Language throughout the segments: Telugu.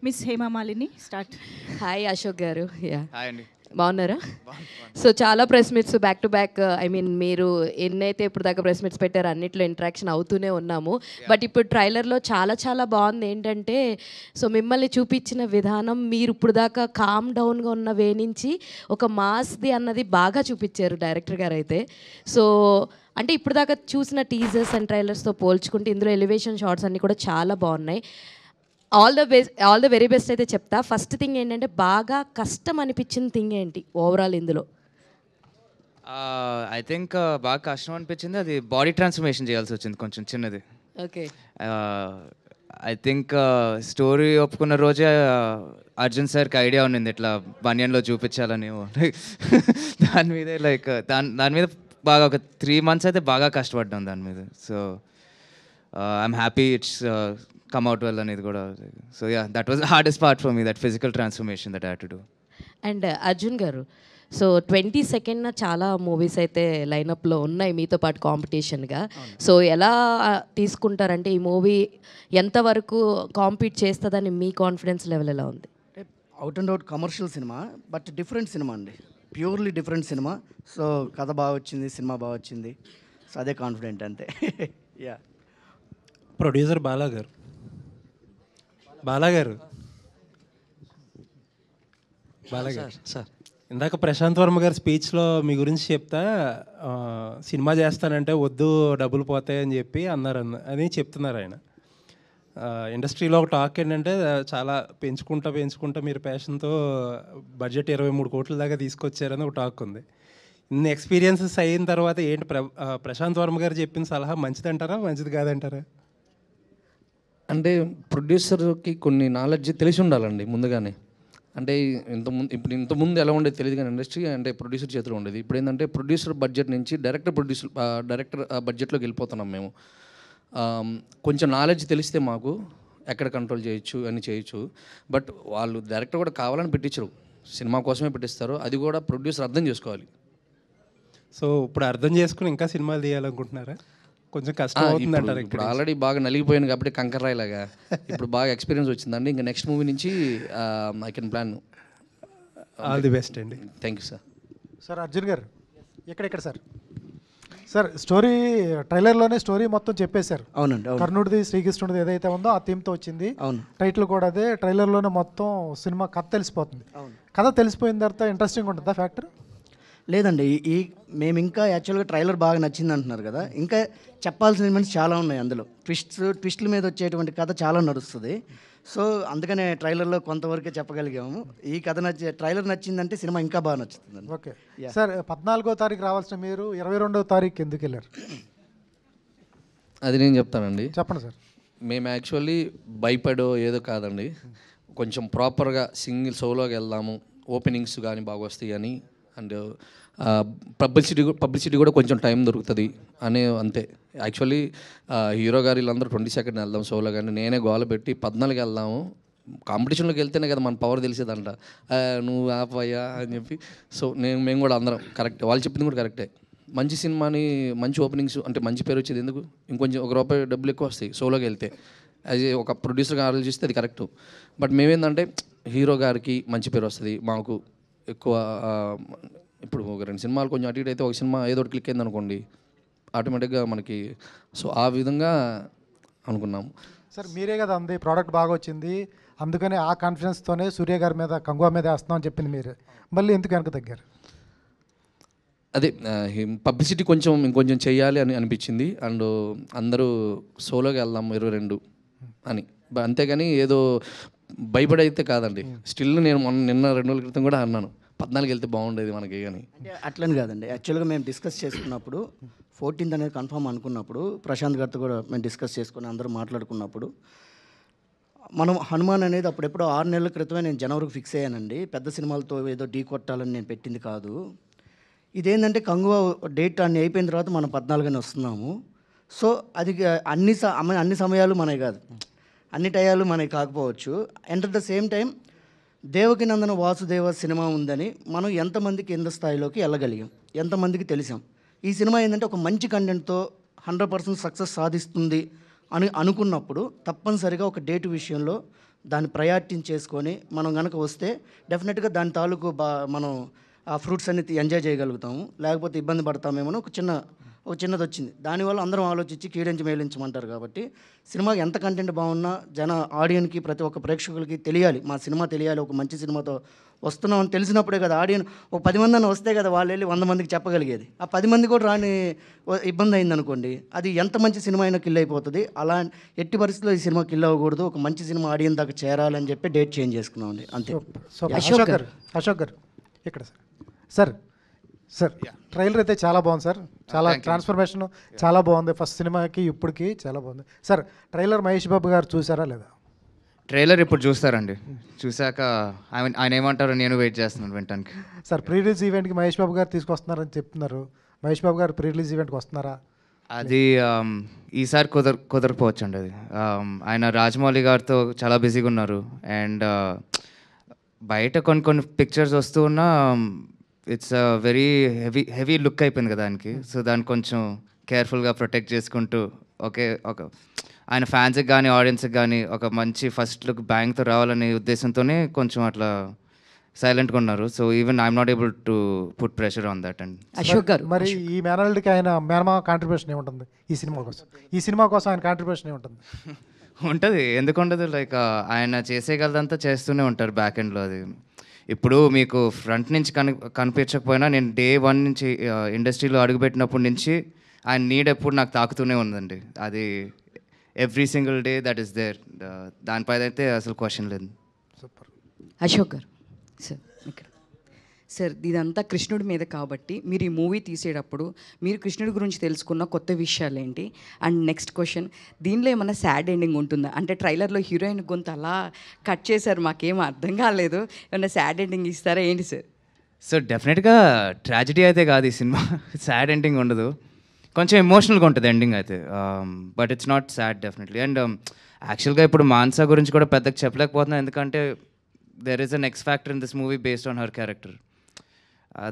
Miss Hemamalini start. Hi Ashok garu. Yeah, hi అండి. బాగున్నారా? సో చాలా press meets back to back, I mean మీరు ఎన్నైతే ఇప్పుడు దాకా ప్రెస్ మీట్స్ పెట్టారో అన్నిట్లో ఇంటరాక్షన్ అవుతూనే ఉన్నాము. బట్ ఇప్పుడు ట్రైలర్లో చాలా చాలా బాగుంది ఏంటంటే, సో మిమ్మల్ని చూపించిన విధానం, మీరు ఇప్పుడు దాకా కామ్ డౌన్గా ఉన్న వే నుంచి ఒక మాస్ది అన్నది బాగా చూపించారు డైరెక్టర్ గారు అయితే. సో అంటే ఇప్పుడు దాకా చూసిన టీజర్స్ అండ్ ట్రైలర్స్తో పోల్చుకుంటే ఇందులో ఎలివేషన్ షాట్స్ అన్నీ కూడా చాలా బాగున్నాయి. ఆల్ ద వెరీ బెస్ట్ అయితే చెప్తా. ఫస్ట్ థింగ్ ఏంటంటే, బాగా కష్టం అనిపించిన థింగ్ ఏంటి ఓవరాల్ ఇందులో? ఐ థింక్ బాగా కష్టం అనిపించింది, అది బాడీ ట్రాన్స్ఫర్మేషన్ చేయాల్సి వచ్చింది కొంచెం చిన్నది. ఓకే. ఐ థింక్ స్టోరీ ఒప్పుకున్న రోజే అర్జున్ సార్కి ఐడియా ఉన్నింది ఇట్లా బనియన్లో చూపించాలని. దాని మీదే దాని మీద బాగా ఒక 3 months అయితే బాగా కష్టపడ్డాం దాని మీద. So I'm happy it's come out well అనేది కూడా. So yeah, that was the hardest part for me, that physical transformation that I had to do. And Arjun garu, so 22nd చాలా మూవీస్ అయితే లైనప్లో ఉన్నాయి మీతో పాటు కాంపిటీషన్గా. సో ఎలా తీసుకుంటారంటే, ఈ మూవీ ఎంతవరకు కాంపీట్ చేస్తుందని మీ కాన్ఫిడెన్స్ లెవెల్ ఎలా ఉంది? Out and out commercial cinema, but different cinema అండి, ప్యూర్లీ డిఫరెంట్ సినిమా. సో కథ బాగా వచ్చింది, సినిమా బాగా వచ్చింది, సో అదే కాన్ఫిడెంట్ అంతే. యా. ప్రొడ్యూసర్ బాలాగారు బాలాగారు సార్, ఇందాక ప్రశాంత్ వర్మ గారి స్పీచ్లో మీ గురించి చెప్తా, సినిమా చేస్తానంటే వద్దు డబ్బులు పోతాయి అని చెప్పి అన్నారు అని చెప్తున్నారు ఆయన. ఇండస్ట్రీలో ఒక టాక్ ఏంటంటే, చాలా పెంచుకుంటా మీరు ప్యాషన్తో బడ్జెట్ 23 కోట్ల దాకా తీసుకొచ్చారని ఒక టాక్ ఉంది. ఇన్ని ఎక్స్పీరియన్సెస్ అయిన తర్వాత ఏంటి ప్రశాంత్ వర్మ గారు చెప్పిన సలహా మంచిదంటారా, మంచిది కాదంటారా? అంటే ప్రొడ్యూసర్కి కొన్ని నాలెడ్జ్ తెలిసి ఉండాలండి ముందుగానే. అంటే ఇంతకుముందు ఎలా ఉండేది తెలియదు, కానీ ఇండస్ట్రీ అంటే ప్రొడ్యూసర్ చేతిలో ఉండేది. ఇప్పుడు ఏంటంటే ప్రొడ్యూసర్ బడ్జెట్ నుంచి డైరెక్టర్ బడ్జెట్లోకి వెళ్ళిపోతున్నాం మేము. కొంచెం నాలెడ్జ్ తెలిస్తే మాకు ఎక్కడ కంట్రోల్ చేయొచ్చు అని చేయొచ్చు. బట్ వాళ్ళు డైరెక్టర్ కూడా కావాలని పెట్టించరు, సినిమా కోసమే పెట్టిస్తారు. అది కూడా ప్రొడ్యూసర్ అర్థం చేసుకోవాలి. సో ఇప్పుడు అర్థం చేసుకుని ఇంకా సినిమాలు తీయాలనుకుంటున్నారా? కొంచెం కష్టం అవుతుంది అంటారు. ఇప్పుడు ఆల్రెడీ బాగా నలిగిపోయాను కాబట్టి కంకర్రాయిలాగా ఇప్పుడు బాగా ఎక్స్పీరియన్స్ వచ్చిందండి. ఇంకా నెక్స్ట్ మూవీ నుంచి I can plan. All the best అండి. Thank you sir. Sir Arjun garu, ఇక్కడ సార్. సార్ స్టోరీ ట్రైలర్లోనే స్టోరీ మొత్తం చెప్పేశారు. అవునండి, అవును. కర్ణుడిది శ్రీకృష్ణుడిది ఏదైతే ఉందో ఆ థీమ్తో వచ్చింది. అవును. టైటిల్ కూడా అదే. ట్రైలర్లోనే మొత్తం సినిమా కథ తెలిసిపోతుంది. కథ తెలిసిపోయిన తర్వాత ఇంట్రెస్టింగ్ ఉంటుందా ఫ్యాక్టర్? లేదండి, మేము ఇంకా యాక్చువల్గా ట్రైలర్ బాగా నచ్చింది అంటున్నారు కదా, ఇంకా చెప్పాల్సిన ఎలిమెంట్స్ చాలా ఉన్నాయి అందులో. ట్విస్ట్ల మీద వచ్చేటువంటి కథ చాలా నడుస్తుంది. సో అందుకనే ట్రైలర్లో కొంతవరకే చెప్పగలిగాము. ఈ కథ ట్రైలర్ నచ్చిందంటే సినిమా ఇంకా బాగా నచ్చుతుంది. ఓకే సార్, 14వ తారీఖు రావాల్సిన మీరు 22వ తారీఖు ఎందుకు వెళ్ళారు? అది నేను చెప్తానండి. చెప్పండి సార్. మేము యాక్చువల్లీ భయపడో ఏదో కాదండి, కొంచెం ప్రాపర్గా సింగిల్ సోలోకి వెళ్దాము, ఓపెనింగ్స్ కానీ బాగా వస్తాయి అని, అండ్ పబ్లిసిటీ కూడా కొంచెం టైం దొరుకుతుంది అనే అంతే. యాక్చువల్లీ హీరో గారు వీళ్ళందరూ 22nd వెళ్దాం సోలో, కానీ నేనే గోల పెట్టి 14కి వెళ్దాము, కాంపిటీషన్లోకి వెళ్తేనే కదా మన పవర్ తెలిసేదంట, నువ్వు ఆపయ్యా అని చెప్పి. సో మేము కూడా అందరం కరెక్ట్, వాళ్ళు చెప్పింది కూడా కరెక్టే. మంచి సినిమాని మంచి ఓపెనింగ్స్ అంటే మంచి పేరు వచ్చేది ఎందుకు, ఇంకొంచెం ₹1 డబ్బులు ఎక్కువ వస్తాయి సోలోకి వెళ్తే. అది ఒక ప్రొడ్యూసర్గా ఆలోచిస్తే అది కరెక్ట్. బట్ మేమేందంటే హీరో గారికి మంచి పేరు వస్తుంది, మాకు ఎక్కువ. ఇప్పుడు ఒక 2 సినిమాలు కొంచెం అటు ఇటు అయితే, ఒక సినిమా ఏదో ఒకటి క్లిక్ అయింది అనుకోండి, ఆటోమేటిక్గా మనకి. సో ఆ విధంగా అనుకున్నాము. సార్ మీరే కదా అంది ప్రోడక్ట్ బాగా వచ్చింది, అందుకని ఆ కాన్ఫిడెన్స్తోనే సూర్య గారి మీద, కంగువా మీద వేస్తున్నాం అని చెప్పింది మీరే, మళ్ళీ ఎందుకు వెనక తగ్గారు? అదే పబ్లిసిటీ కొంచెం ఇంకొంచెం చేయాలి అని అనిపించింది. అండ్ అందరూ సోలోగా వెళ్దాం 22 అని, అంతేగాని ఏదో భయపడైతే కాదండి. స్టిల్ నేను నిన్న 2 రోజుల క్రితం కూడా అన్నాను, 14 వెళ్తే బాగుండేది మనకి కానీ. అట్లని కాదండి, యాక్చువల్గా మేము డిస్కస్ చేసుకున్నప్పుడు 14th అనేది కన్ఫర్మ్ అనుకున్నప్పుడు, ప్రశాంత్ గారితో కూడా మేము డిస్కస్ చేసుకుని అందరూ మాట్లాడుకున్నప్పుడు, మనం హనుమాన్ అనేది అప్పుడెప్పుడో 6 నెలల క్రితమే నేను జనవరికి ఫిక్స్ అయ్యానండి. పెద్ద సినిమాలతో ఏదో ఢీ కొట్టాలని నేను పెట్టింది కాదు. ఇదేంటంటే కంగువా డేట్ అన్ని అయిపోయిన తర్వాత మనం 14ని వస్తున్నాము. సో అది అన్ని సమయాలు మనవి కాదు, అన్ని టయాలు మనకి కాకపోవచ్చు. And at the same time Devaki Nandana Vasudeva cinema ఉందని మనం ఎంతమందికి ఎంత స్థాయిలోకి వెళ్ళగలిగాం, ఎంతమందికి తెలిసాం. ఈ సినిమా ఏంటంటే ఒక మంచి కంటెంట్తో 100% సక్సెస్ సాధిస్తుంది అని అనుకున్నప్పుడు తప్పనిసరిగా ఒక డేట్ విషయంలో దాన్ని ప్రయారిటీ చేసుకొని మనం కనుక వస్తే డెఫినెట్గా దాని తాలూకు మనం ఆ ఫ్రూట్స్ అన్ని ఎంజాయ్ చేయగలుగుతాము. లేకపోతే ఇబ్బంది పడతామేమో ఒక చిన్నది వచ్చింది. దానివల్ల అందరం ఆలోచించి కీడించి మేలించమంటారు. కాబట్టి సినిమాకి ఎంత కంటెంట్ బాగున్నా ఆడియన్కి, ప్రతి ఒక్క ప్రేక్షకులకి తెలియాలి, మా సినిమా తెలియాలి, ఒక మంచి సినిమాతో వస్తున్నామని తెలిసినప్పుడే కదా ఆడియన్ ఒక 10 మంది అని వస్తే కదా వాళ్ళు వెళ్ళి 100 మందికి చెప్పగలిగేది. ఆ 10 మంది కూడా రాని ఇబ్బంది అయిందనుకోండి, అది ఎంత మంచి సినిమా అయినా కిల్ అయిపోతుంది. అలా ఎట్టి పరిస్థితుల్లో ఈ సినిమా కిల్ అవ్వకూడదు, ఒక మంచి సినిమా ఆడియన్ దాకా చేరాలని చెప్పి డేట్ చేంజ్ చేసుకున్నామండి, అంతే. సో అశోక్ గారు ఇక్కడ సార్ ట్రైలర్ అయితే చాలా బాగుంది సార్, చాలా ట్రాన్స్ఫర్మేషన్ చాలా బాగుంది. ఫస్ట్ సినిమాకి ఇప్పటికి చాలా బాగుంది సార్. ట్రైలర్ మహేష్ బాబు గారు చూసారా లేదా? ట్రైలర్ ఇప్పుడు చూస్తారండి, చూశాక ఆయన ఏమంటారో నేను వెయిట్ చేస్తున్నాను వినటానికి. సార్ ప్రీ రిలీజ్ ఈవెంట్కి మహేష్ బాబు గారు తీసుకొస్తున్నారని చెప్తున్నారు. మహేష్ బాబు గారు ప్రీ రిలీజ్ ఈవెంట్కి వస్తున్నారా? అది ఈసారి కుదరకపోవచ్చు అండి. అది ఆయన రాజమౌళి గారితో చాలా బిజీగా ఉన్నారు. అండ్ బయట కొన్ని పిక్చర్స్ వస్తూ ఉన్నా ఇట్స్ వెరీ హెవీ లుక్ అయిపోయింది కదా దానికి. సో దాన్ని కొంచెం కేర్ఫుల్గా ప్రొటెక్ట్ చేసుకుంటూ ఒక ఆయన ఫ్యాన్స్కి కానీ ఆడియన్స్కి కానీ ఒక మంచి ఫస్ట్ లుక్ బ్యాంగ్తో రావాలనే ఉద్దేశంతోనే కొంచెం అట్లా సైలెంట్గా ఉన్నారు. So even I'm not able to put pressure on that. And Ashok garu, మరి ఈ మేనల్డ్కి ఆయన మేనమా కాంట్రిబ్యూషన్ ఏముంటుంది ఈ సినిమా కోసం? ఈ సినిమా కోసం ఆయన కాంట్రిబ్యూషన్ ఏముంటుంది? ఉంటుంది, ఎందుకు ఉండదు. లైక్ ఆయన చేసేగలదంతా చేస్తూనే ఉంటారు బ్యాక్ ఎండ్లో. అది ఇప్పుడు మీకు ఫ్రంట్ నుంచి కనిపించకపోయినా నేను డే 1 నుంచి ఇండస్ట్రీలో అడుగుపెట్టినప్పటి నుంచి ఆయన నీడ్ ఎప్పుడు నాకు తాకుతూనే ఉందండి. అది every single day that is there. దానిపైన అయితే అసలు క్వశ్చన్ లేదు. సూపర్. అశోక్ గారు సార్ ఇక్కడ సార్ ఇదంతా కృష్ణుడి మీద కాబట్టి మీరు ఈ మూవీ తీసేటప్పుడు మీరు కృష్ణుడి గురించి తెలుసుకున్న కొత్త విషయాలు ఏంటి? అండ్ నెక్స్ట్ క్వశ్చన్, దీనిలో ఏమైనా సాడ్ ఎండింగ్ ఉంటుందా? అంటే ట్రైలర్లో హీరోయిన్ గొంతు అలా కట్ చేశారు, మాకేం అర్థం కాలేదు. ఏమైనా సాడ్ ఎండింగ్ ఇస్తారా ఏంటి సార్? సో డెఫినెట్గా ట్రాజిడీ అయితే కాదు ఈ సినిమా, సాడ్ ఎండింగ్ ఉండదు, కొంచెం ఎమోషనల్గా ఉంటుంది ఎండింగ్ అయితే. But it's not sad definitely. And యాక్చువల్గా ఇప్పుడు మాన్సా గురించి కూడా పెద్దగా చెప్పలేకపోతున్నాను, ఎందుకంటే there is an ex factor in this movie based on her character.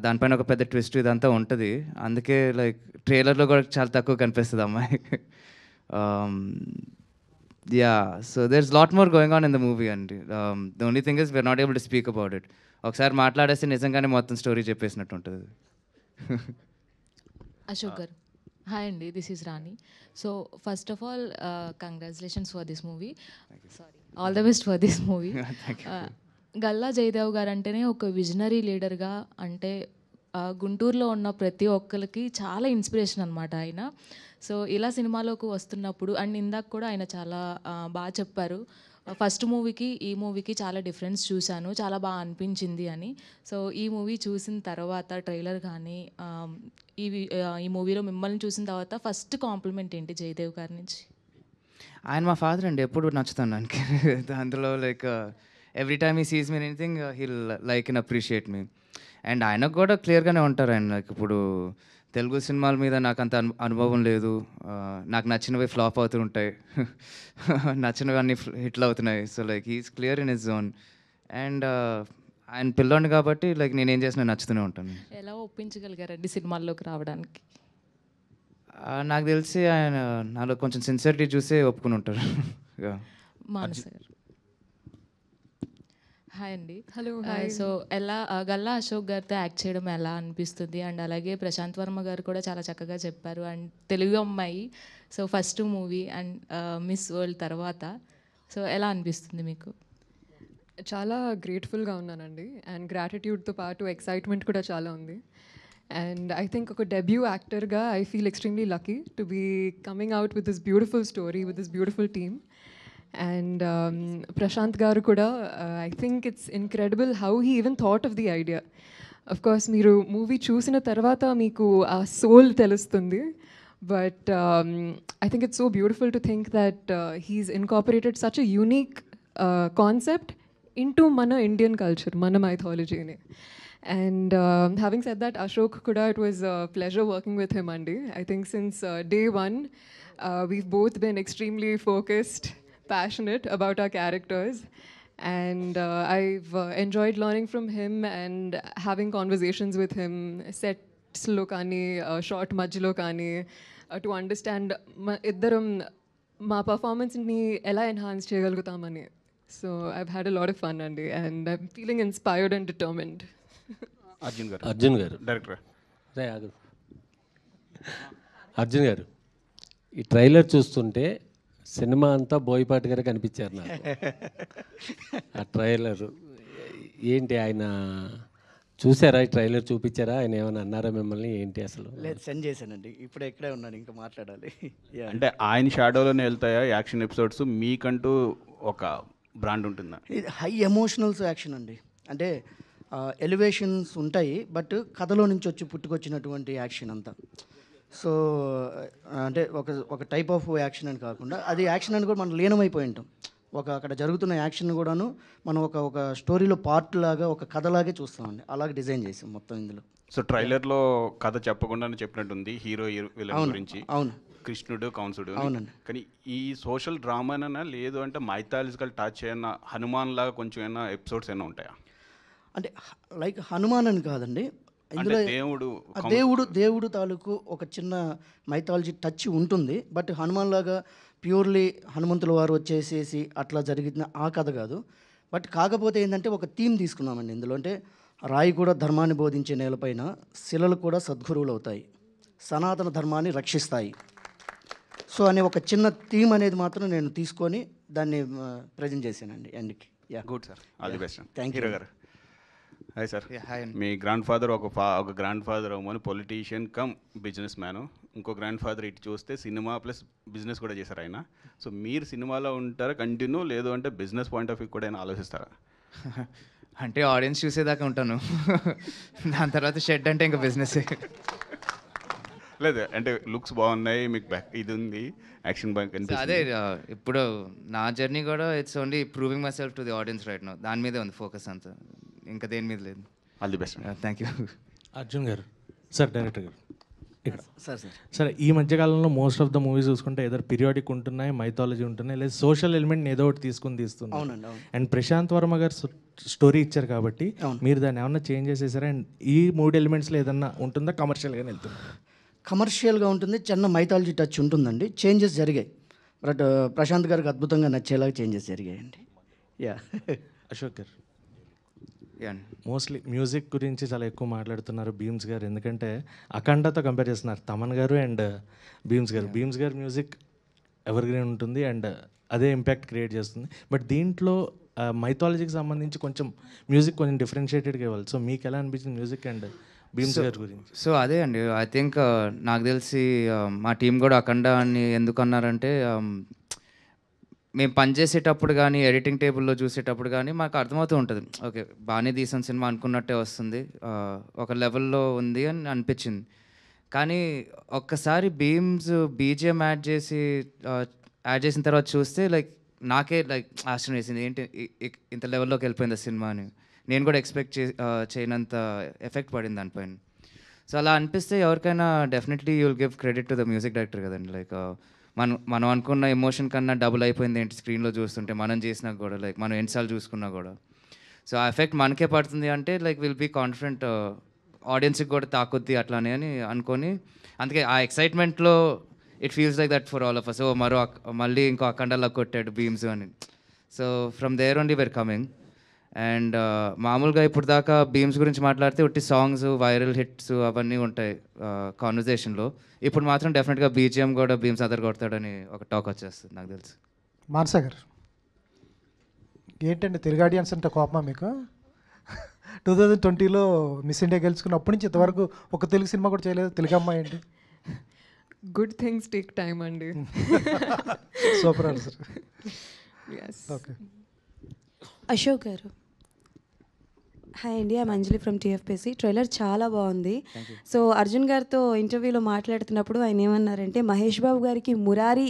దానిపైన ఒక పెద్ద ట్విస్ట్ ఇదంతా ఉంటుంది. అందుకే లైక్ ట్రైలర్లో కూడా చాలా తక్కువ కనిపిస్తుంది అమ్మాయి. Yeah, so there is lot more going on in the movie అండి. The only thing is we are not able to speak about it. ఒకసారి మాట్లాడేస్తే నిజంగానే మొత్తం స్టోరీ చెప్పేసినట్టు ఉంటుంది. అశోక్ గారు, హాయ్ అండి, this is Rani. So first of all congratulations for this movie, sorry all the best for this movie. Galla Jayadev garu అంటేనే ఒక విజనరీ లీడర్గా, అంటే గుంటూరులో ఉన్న ప్రతి ఒక్కరికి చాలా ఇన్స్పిరేషన్ అనమాట ఆయన. సో ఇలా సినిమాలోకి వస్తున్నప్పుడు, అండ్ ఇందాక కూడా ఆయన చాలా బాగా చెప్పారు, ఫస్ట్ మూవీకి ఈ మూవీకి చాలా డిఫరెన్స్ చూశాను, చాలా బాగా అనిపించింది అని. సో ఈ మూవీ చూసిన తర్వాత ట్రైలర్ కానీ ఈ మూవీలో మిమ్మల్ని చూసిన తర్వాత ఫస్ట్ కాంప్లిమెంట్ ఏంటి జయదేవ్ గారి నుంచి? ఆయన మా ఫాదర్ అండి, ఎప్పుడు నచ్చుతాను దానికి. అందులో లైక్ ఎవ్రీ టైమ్ ఈ sees me anything he'll like and appreciate me. And ఆయనకు కూడా క్లియర్గానే ఉంటారు ఆయన. లైక్ ఇప్పుడు తెలుగు సినిమాల మీద నాకు అంత అనుభవం లేదు, నాకు నచ్చినవి ఫ్లాప్ అవుతూ ఉంటాయి, నచ్చినవి అన్నీ హిట్లు అవుతున్నాయి. So like he's clear in his zone. And ఆయన పిల్లోని కాబట్టి లైక్ నేనేం చేసినా నచ్చుతూనే ఉంటాను. ఎలా ఒప్పించగలిగారండి సినిమాల్లోకి రావడానికి? నాకు తెలిసి ఆయన నాలో కొంచెం సిన్సియరిటీ చూసే ఒప్పుకుని ఉంటారు. మానస గారు, హాయ్ అండి. హలో. సో ఎలా గల్లా అశోక్ గారితో యాక్ట్ చేయడం ఎలా అనిపిస్తుంది? అండ్ అలాగే ప్రశాంత్ వర్మ గారు కూడా చాలా చక్కగా చెప్పారు, అండ్ తెలుగు అమ్మాయి, so first movie and miss world తర్వాత, సో ఎలా అనిపిస్తుంది మీకు? చాలా గ్రేట్ఫుల్గా ఉన్నానండి. అండ్ గ్రాటిట్యూడ్తో పాటు ఎక్సైట్మెంట్ కూడా చాలా ఉంది. అండ్ ఐ థింక్ ఒక డెబ్యూ యాక్టర్గా I feel extremely lucky to be coming out with this beautiful story with this beautiful team. And Prashanth garu కూడా I think it's incredible how he even thought of the idea. Of course మీరు మూవీ చూసిన తర్వాత మీకు ఆ సోల్ తెలుస్తుంది. But I think it's so beautiful to think that he's incorporated such a unique concept into mana Indian culture, mana mythology. And having said that, Ashok Kuda, it was a pleasure working with him, Andy. I think since day one, we've both been extremely focused, passionate about our characters. And I've enjoyed learning from him and having conversations with him, sets lo kani, short majlo kani, to understand iddaram మా పర్ఫార్మెన్స్ని ఎలా enhance చేయగలుగుతామని. So I've had a lot of fun, Andy, and I'm feeling inspired and determined. Arjun గారు డైరెక్టర్ రే ఆగు. అర్జున్ గారు ఈ ట్రైలర్ చూస్తుంటే సినిమా అంతా బోయపాటి గారే కనిపించారు నాకు. ఆ ట్రైలర్ ఏంటి, ఆయన చూసారా? ఈ ట్రైలర్ చూపించారా? ఆయన ఏమైనా అన్నారా మిమ్మల్ని? ఏంటి అసలు? లేదు, సెండ్ చేశానండి. ఇప్పుడే ఇక్కడే ఉన్నాను, ఇంకా మాట్లాడాలి. Yeah. అంటే ఆయన షాడోలోనే వెళ్తాయా యాక్షన్ ఎపిసోడ్స్? మీకంటూ ఒక బ్రాండ్ ఉంటుందా? ఇది హై ఎమోషనల్స్ యాక్షన్ అండి. అంటే ఎలివేషన్స్ ఉంటాయి, బట్ కథలో నుంచి వచ్చి పుట్టుకొచ్చినటువంటి యాక్షన్ అంతా. సో అంటే ఒక టైప్ ఆఫ్ యాక్షన్ అని కాకుండా అది యాక్షన్ అని కూడా మనం లీనమైపోయి ఉంటాం. అక్కడ జరుగుతున్న యాక్షన్ కూడాను మనం ఒక స్టోరీలో పార్ట్ లాగా, ఒక కథలాగే చూస్తామండి. అలాగే డిజైన్ చేసాం మొత్తం ఇందులో. సో ట్రైలర్లో కథ చెప్పకుండానే చెప్పినట్టుంది హీరో విలన్ గురించి. అవును, కృష్ణుడు కంసుడు. అవునండి. కానీ ఈ సోషల్ డ్రామానా లేదు అంటే మైథాలజికల్ టచ్ అయినా హనుమాన్ లాగా కొంచెం ఏమైనా ఎపిసోడ్స్ ఏమైనా ఉంటాయా? అంటే లైక్ హనుమాన్ అని కాదండి, ఇందులో దేవుడు తాలూకు ఒక చిన్న మైథాలజీ టచ్ ఉంటుంది. బట్ హనుమాన్ లాగా ప్యూర్లీ హనుమంతుల వారు వచ్చేసేసి అట్లా జరిగిన ఆ కథ కాదు. బట్ కాకపోతే ఏంటంటే ఒక థీమ్ తీసుకున్నామండి ఇందులో. అంటే రాయి కూడా ధర్మాన్ని బోధించే నేలపైన శిలలు కూడా సద్గురువులు అవుతాయి, సనాతన ధర్మాన్ని రక్షిస్తాయి. సో అనే ఒక చిన్న థీమ్ అనేది మాత్రం నేను తీసుకొని దాన్ని ప్రజెంట్ చేశానండి ఎండ్కి. Yeah, good sir, all the best. Thank you hero garu. Hi sir. Hi. మీ గ్రాండ్ ఫాదర్ ఒక గ్రాండ్ ఫాదర్ అవ్వమని పొలిటీషియన్ కమ్ బిజినెస్ మ్యాను. ఇంకో గ్రాండ్ ఫాదర్ ఇటు చూస్తే సినిమా ప్లస్ బిజినెస్ కూడా చేశారు ఆయన. సో మీరు సినిమాలో ఉంటారా కంటిన్యూ, లేదు అంటే బిజినెస్ పాయింట్ ఆఫ్ వ్యూ కూడా ఆయన ఆలోచిస్తారా? అంటే ఆడియన్స్ చూసేదాకా ఉంటాను, దాని తర్వాత షెడ్ అంటే ఇంకా బిజినెస్. లేదు అంటే లుక్స్ బాగున్నాయి, మీకు బ్యాక్ ఇది ఉంది, యాక్షన్ బాగా కనిపిస్తుంది. అదే ఇప్పుడు నా జర్నీ కూడా it's only proving myself to the audience right now. దాని మీదే ఉంది ఫోకస్ అంతా, ఇంకా దేని మీద లేదు. All the best. Thank you. Arjun garu. Sir director గారు ఇక్కడ. సార్ సరే, ఈ మధ్యకాలంలో మోస్ట్ ఆఫ్ ద మూవీస్ చూసుకుంటే ఏదో పీరియాడిక్ ఉంటున్నాయి, మైథాలజీ ఉంటున్నాయి, లేదా సోషల్ ఎలిమెంట్ ఏదో ఒకటి తీస్తున్నారు. అవునండి, అవును. అండ్ ప్రశాంత్ వర్మ గారు స్టోరీ ఇచ్చారు కాబట్టి మీరు దాన్ని ఏమన్నా చేంజ్ చేసేసారా? అండ్ ఈ 3 ఎలిమెంట్స్లో ఏదన్నా ఉంటుందా? కమర్షియల్గానే వెళ్తుంది? కమర్షియల్గా ఉంటుంది, చిన్న మైథాలజీ టచ్ ఉంటుందండి. చేంజెస్ జరిగాయి, బట్ ప్రశాంత్ గారికి అద్భుతంగా నచ్చేలాగా చేంజెస్ జరిగాయండి. Yeah. Ashok garu, yeah, mostly music గురించి చాలా ఎక్కువ మాట్లాడుతున్నారు భీమ్స్ గారు, ఎందుకంటే అఖండతో కంపేర్ చేస్తున్నారు తమన్ గారు అండ్ భీమ్స్ గారు. భీమ్స్ గారు మ్యూజిక్ ఎవర్ గ్రీన్ ఉంటుంది అండ్ అదే ఇంపాక్ట్ క్రియేట్ చేస్తుంది. బట్ దీంట్లో మైథాలజీకి సంబంధించి కొంచెం మ్యూజిక్ కొంచెం డిఫరెన్షియేటెడ్గా ఇవ్వాలి. సో మీకు ఎలా అనిపించింది మ్యూజిక్ అండ్ భీమ్స్ గారి గురించి? సో అదే అండి, ఐ థింక్ నాకు తెలిసి మా టీం కూడా అఖండ అని ఎందుకు అన్నారంటే, మేము పనిచేసేటప్పుడు కానీ ఎడిటింగ్ టేబుల్లో చూసేటప్పుడు కానీ మాకు అర్థమవుతూ ఉంటుంది, ఓకే బాగానే తీసిన సినిమా అనుకున్నట్టే వస్తుంది, ఒక లెవెల్లో ఉంది అని అనిపించింది. కానీ ఒక్కసారి భీమ్స్ బీజిఎం యాడ్ చేసిన తర్వాత చూస్తే నాకే ఆశ్చర్యం వేసింది, ఏంటి ఇంత లెవెల్లోకి వెళ్ళిపోయింది సినిమా అని. నేను కూడా ఎక్స్పెక్ట్ చేయనంత ఎఫెక్ట్ పడింది దానిపైన. సో అలా అనిపిస్తే ఎవరికైనా definitely you will give credit to the music director కదండి. మనం అనుకున్న ఎమోషన్ కన్నా డబుల్ అయిపోయింది ఏంటి స్క్రీన్లో చూస్తుంటే, మనం చేసినా కూడా మనం ఎన్నిసార్లు చూసుకున్నా కూడా. సో ఆ ఎఫెక్ట్ మనకే పడుతుంది అంటే విల్ బీ కాన్ఫిడెంట్ ఆడియన్స్కి కూడా తాకొద్ది అట్లానే అని అనుకొని, అందుకే ఆ ఎక్సైట్మెంట్లో it feels like that for all of us. ఓ మళ్ళీ ఇంకో అఖండలా కొట్టాడు భీమ్స్ అని. So from there only we're coming. And మామూలుగా ఇప్పుడు దాకా భీమ్స్ గురించి మాట్లాడితే ఒట్టి సాంగ్స్, వైరల్ హిట్స్ అవన్నీ ఉంటాయి కాన్వర్జేషన్లో. ఇప్పుడు మాత్రం డెఫినెట్గా బీజిఎం కూడా భీమ్స్ అదర్ కొడతాడని ఒక టాక్ వచ్చేస్తుంది నాకు తెలుసు. మానస గారు, ఏంటండి తెలుగు ఆడియన్స్ అంటే కోపమా మీకు? 2020లో మిస్ ఇండియా గెలుచుకున్నప్పటి నుంచి ఇంతవరకు ఒక తెలుగు సినిమా కూడా చేయలేదు తెలుగు అమ్మాయి ఏంటి? గుడ్ థింగ్స్ టేక్ టైమ్ అండి. Super answer. Okay. Ashok garu, hi అండి, I'm Anjali from TFPC. Trailer చాలా బాగుంది. సో అర్జున్ గారితో ఇంటర్వ్యూలో మాట్లాడుతున్నప్పుడు ఆయన ఏమన్నారంటే, మహేష్ బాబు గారికి మురారి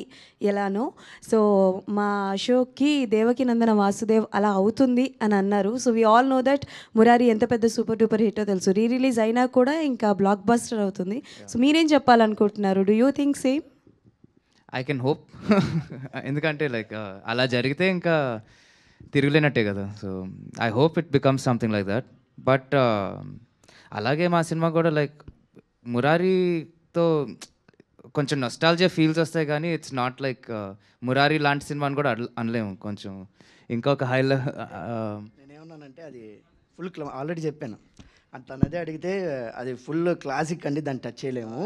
ఎలానో సో మా అశోక్కి దేవకి నందన వాసుదేవ్ అలా అవుతుంది అని అన్నారు. So we all know that Murari ఎంత పెద్ద సూపర్ డూపర్ హిట్టో తెలుసు. రిలీజ్ అయినా కూడా ఇంకా బ్లాక్ బస్టర్ అవుతుంది. సో మీరేం చెప్పాలనుకుంటున్నారు? Do you think same? I can hope. ఎందుకంటే అలా జరిగితే ఇంకా తిరుగులేనట్టే కదా. So I hope it becomes something like that. But అలాగే మా సినిమా కూడా మురారీతో కొంచెం నొస్టాల్జియా ఫీల్స్ వస్తాయి, కానీ ఇట్స్ నాట్ మురారి లాంటి సినిమా అని కూడా అనలేము. కొంచెం ఇంకొక హైలో నేనేమన్నానంటే అది ఫుల్ ఆల్రెడీ చెప్పాను తనదే అడిగితే అది ఫుల్ క్లాసిక్ అండి, దాన్ని టచ్ చేయలేము,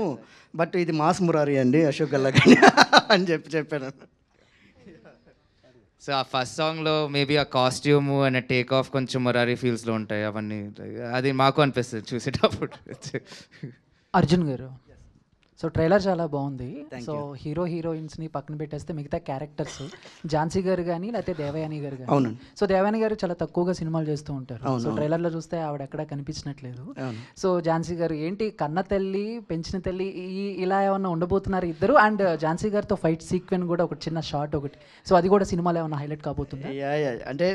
బట్ ఇది మాస్ మురారి అండి అశోక్ గల్లా అని చెప్పాను. సో ఆ ఫస్ట్ సాంగ్లో మేబీ ఆ కాస్ట్యూమ్ అండ్ టేక్ ఆఫ్ కొంచెం మొరారీ ఫీల్స్లో ఉంటాయి అవన్నీ, అది మాకు అనిపిస్తుంది చూసేటప్పుడు. అర్జున్ గారు, సో ట్రైలర్ చాలా బాగుంది. సో హీరో హీరోయిన్స్ని పక్కన పెట్టేస్తే మిగతా క్యారెక్టర్స్ ఝాన్సీ గారు కానీ లేకపోతే దేవయాని గారు కానీ, సో దేవయాని గారు చాలా తక్కువగా సినిమాలు చేస్తూ ఉంటారు. సో ట్రైలర్లో చూస్తే ఆవిడ ఎక్కడా కనిపించినట్లేదు. సో ఝాన్సీ గారు ఏంటి కన్న తల్లి పెంచిన తల్లి ఇలా ఏమన్నా ఉండబోతున్నారు ఇద్దరు, అండ్ ఝాన్సీ గారితో ఫైట్ సీక్వెన్స్ కూడా ఒక చిన్న షార్ట్ ఒకటి, సో అది కూడా సినిమాలో ఏమన్నా హైలైట్ కాబోతుంది? అంటే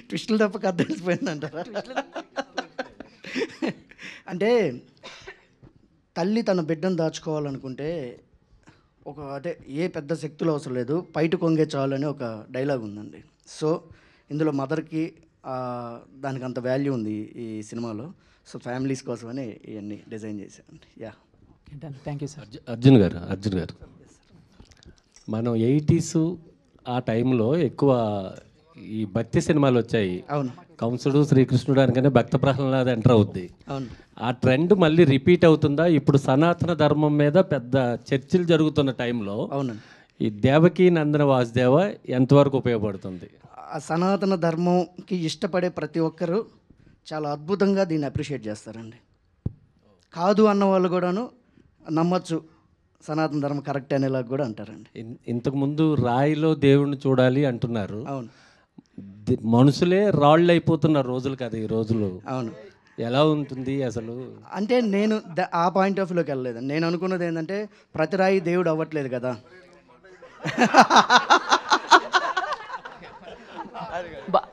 ట్విస్టులు తప్ప కథ తెలిసిపోయిందంటారా? అంటే తల్లి తన బిడ్డను దాచుకోవాలనుకుంటే అంటే ఏ పెద్ద శక్తులు అవసరం లేదు, పైట కొంగే చాలు అని ఒక డైలాగ్ ఉందండి. సో ఇందులో మదర్కి దానికి అంత వాల్యూ ఉంది ఈ సినిమాలో. సో ఫ్యామిలీస్ కోసమని ఇవన్నీ డిజైన్ చేశానండి. Thank you sir. అర్జున్ గారు మనం 80s ఆ టైంలో ఎక్కువ ఈ భక్తి సినిమాలు వచ్చాయి. అవును, కంసుడు శ్రీకృష్ణుడు అనగానే భక్త ప్రహ్లాద ఎంటర్ అవుద్ది. అవును, ఆ ట్రెండ్ మళ్ళీ రిపీట్ అవుతుందా? ఇప్పుడు సనాతన ధర్మం మీద పెద్ద చర్చలు జరుగుతున్న టైంలో అవునండి, ఈ దేవకీ నందన వాసుదేవ ఎంతవరకు ఉపయోగపడుతుంది? ఆ సనాతన ధర్మంకి ఇష్టపడే ప్రతి ఒక్కరూ చాలా అద్భుతంగా దీన్ని అప్రిషియేట్ చేస్తారండి. కాదు అన్న వాళ్ళు కూడాను నమ్మచ్చు, సనాతన ధర్మం కరెక్ట్ అనేలాగా కూడా అంటారండి. ఇంతకుముందు రాయిలో దేవుణ్ణి చూడాలి అంటున్నారు. అవును, మనుషులే రాళ్ళు అయిపోతున్న రోజులు కదా ఈ రోజులు. అవును, ఎలా ఉంటుంది అసలు? అంటే నేను ఆ పాయింట్ ఆఫ్ వ్యూలోకి వెళ్ళలేదు. నేను అనుకున్నది ఏంటంటే ప్రతి రాయి దేవుడు అవ్వట్లేదు కదా.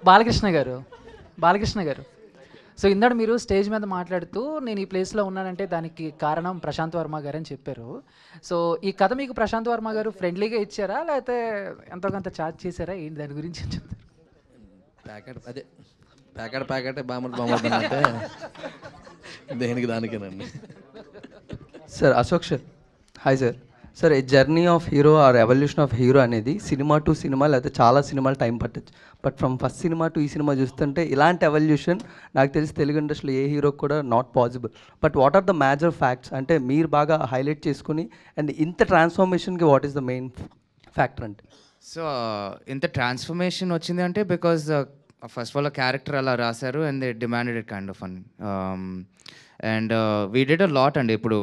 బాలకృష్ణ గారు, సో ఇందాక మీరు స్టేజ్ మీద మాట్లాడుతూ నేను ఈ ప్లేస్లో ఉన్నానంటే దానికి కారణం ప్రశాంత్ వర్మ గారు అని చెప్పారు. సో ఈ కథ మీకు ప్రశాంత్ వర్మ గారు ఫ్రెండ్లీగా ఇచ్చారా లేకపోతే ఎంతో కొంత ఛార్జ్ చేశారా? ఏంటి దాని గురించి చెప్తారు? ప్యాకెట్ బామర్ అంటే దేనికి దానికేనండి. Sir Ashok sir, hi sir. Sir ఈ journey of hero or evolution of hero అనేది సినిమా టు సినిమా లేకపోతే చాలా సినిమాలు టైం పట్టచ్చు. But from first cinema to ఈ సినిమా చూస్తుంటే ఇలాంటి ఎవల్యూషన్ నాకు తెలిసి తెలుగు ఇండస్ట్రీలో ఏ హీరోకి కూడా not possible. But what are the major facts అంటే మీరు బాగా హైలైట్ చేసుకుని అండ్ ఇంత ట్రాన్స్ఫర్మేషన్కి what is the main factor అంటే? సో ఇంత ట్రాన్స్ఫర్మేషన్ వచ్చింది అంటే because first of all character అలా రాశారు and they demanded it kind of అని. And we did a lot అండి. ఇప్పుడు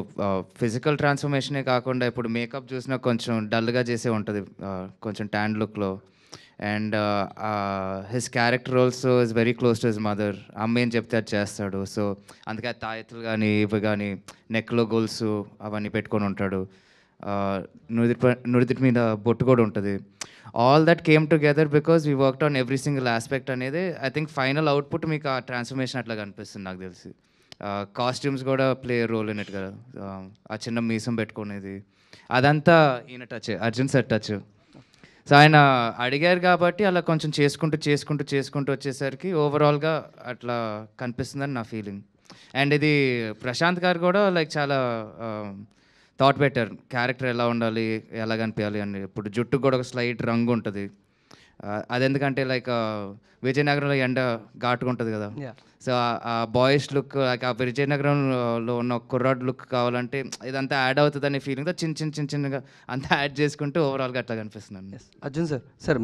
ఫిజికల్ ట్రాన్స్ఫర్మేషనే కాకుండా ఇప్పుడు మేకప్ చూసినా కొంచెం డల్గా చేసే ఉంటుంది, కొంచెం ట్యాన్ లుక్లో. And his character also is very close to his mother. అమ్మ ఏం చెప్తే అది చేస్తాడు. సో అందుకే తాయెత్తులు కానీ ఇవి కానీ నెక్లో గోల్స్ అవన్నీ పెట్టుకొని ఉంటాడు. నుడితి మీద బొట్టు కూడా ఉంటుంది. All that came together because we worked on every single aspect అనేది. ఐ థింక్ ఫైనల్ అవుట్పుట్ మీకు ఆ ట్రాన్స్ఫర్మేషన్ అట్లా కనిపిస్తుంది నాకు తెలిసి. కాస్ట్యూమ్స్ కూడా ప్లే రోల్ ఇన్ ఇట్ కదా. ఆ చిన్న మీసం పెట్టుకునేది అదంతా ఈయన touch, Arjun sir touch. So ఆయన అడిగారు కాబట్టి అలా కొంచెం చేసుకుంటూ వచ్చేసరికి ఓవరాల్గా అట్లా కనిపిస్తుందని నా ఫీలింగ్. అండ్ ఇది ప్రశాంత్ గారు కూడా లైక్ చాలా థాట్ పెట్టారు క్యారెక్టర్ ఎలా ఉండాలి, ఎలా కనిపించాలి అని. ఇప్పుడు జుట్టుకు కూడా ఒక స్లైట్ రంగు ఉంటుంది. అదెందుకంటే లైక్ విజయనగరంలో ఎండ ఘాటుగా ఉంటుంది కదా. సో ఆ బాయ్స్ లుక్ లైక్ ఆ విజయనగరంలో ఉన్న కుర్రాడ్ లుక్ కావాలంటే ఇదంతా యాడ్ అవుతుందనే ఫీలింగ్తో చిన్నగా అంతా యాడ్ చేసుకుంటూ ఓవరాల్గా అట్లా కనిపిస్తుంది. అర్జున్ సార్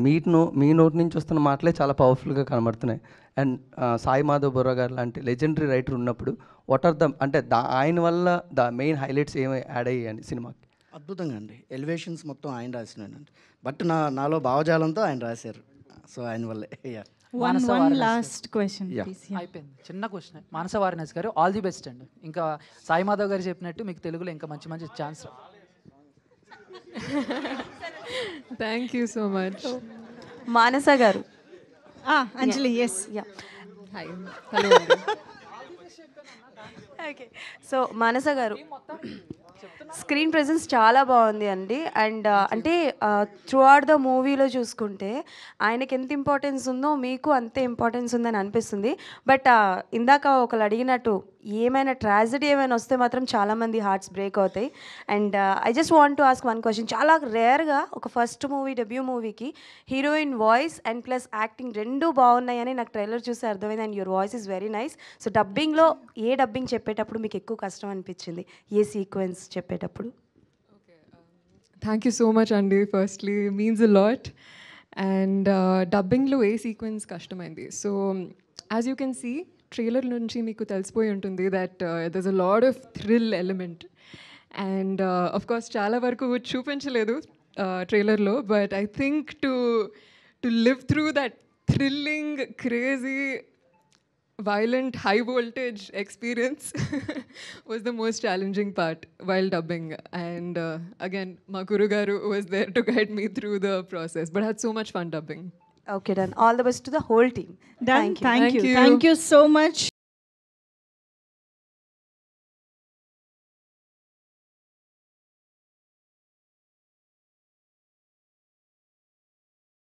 మీ నోటి నుంచి వస్తున్న మాటలే చాలా పవర్ఫుల్గా కనబడుతున్నాయి. అండ్ సాయి మాధవ్ బొర్రా గారు లాంటి లెజెండరీ రైటర్ ఉన్నప్పుడు వాట్ ఆర్ ద అంటే ఆయన వల్ల ద మెయిన్ హైలైట్స్ ఏమి యాడ్ అయ్యాయండి సినిమాకి? అద్భుతంగా అండి, ఎలివేషన్స్ మొత్తం ఆయన రాసినానండి. బట్ నాలో భావజాలంతో ఆయన రాశారు. సో ఆయన వల్లే. One last question, please. అయిపోయింది, చిన్న క్వశ్చన్. మానస వారణాసి గారు, ఆల్ ది బెస్ట్ అండి. ఇంకా సాయి మాధవ్ గారు చెప్పినట్టు మీకు తెలుగులో ఇంకా మంచి chance. Thank you so much. Manasa garu, Anjali, yes, yeah, hi, hello అండి. Okay, so Manasa garu screen presence చాలా బాగుంది అండి. అండ్ అంటే త్రూ అవుట్ ద మూవీలో చూసుకుంటే ఆయనకి ఎంత ఇంపార్టెన్స్ ఉందో మీకు అంతే ఇంపార్టెన్స్ ఉందని అనిపిస్తుంది. బట్ ఇందాక ఒకళ్ళు అడిగినట్టు ఏమైనా ట్రాజడీ ఏమైనా వస్తే మాత్రం చాలామంది హార్ట్స్ బ్రేక్ అవుతాయి. And I just want to ask one question. చాలా రేర్గా ఒక ఫస్ట్ మూవీ డెబ్యూ మూవీకి heroine voice and plus acting రెండూ బాగున్నాయని నాకు ట్రైలర్ చూసి అర్థమైంది. And your voice is very nice. So డబ్బింగ్లో ఏ డబ్బింగ్ చెప్పేటప్పుడు మీకు ఎక్కువ కష్టం అనిపించింది, ఏ సీక్వెన్స్ చెప్పేటప్పుడు? థ్యాంక్ యూ సో మచ్ అండి. Firstly means a lot. And డబ్బింగ్లో ఏ సీక్వెన్స్ కష్టమైంది. So as you can see trailer నుంచి మీకు తెలిసిపోయి ఉంటుంది that దర్స్ a lot of thrill element. And of course చాలా వరకు చూపించలేదు ట్రైలర్లో, but I think to live through that thrilling crazy violent high voltage experience was the most challenging part while dubbing. And again, ma guru garu was there to guide me through the process, but I had so much fun dubbing. Okay, done. All the best to the whole team. Done. Thank you so much.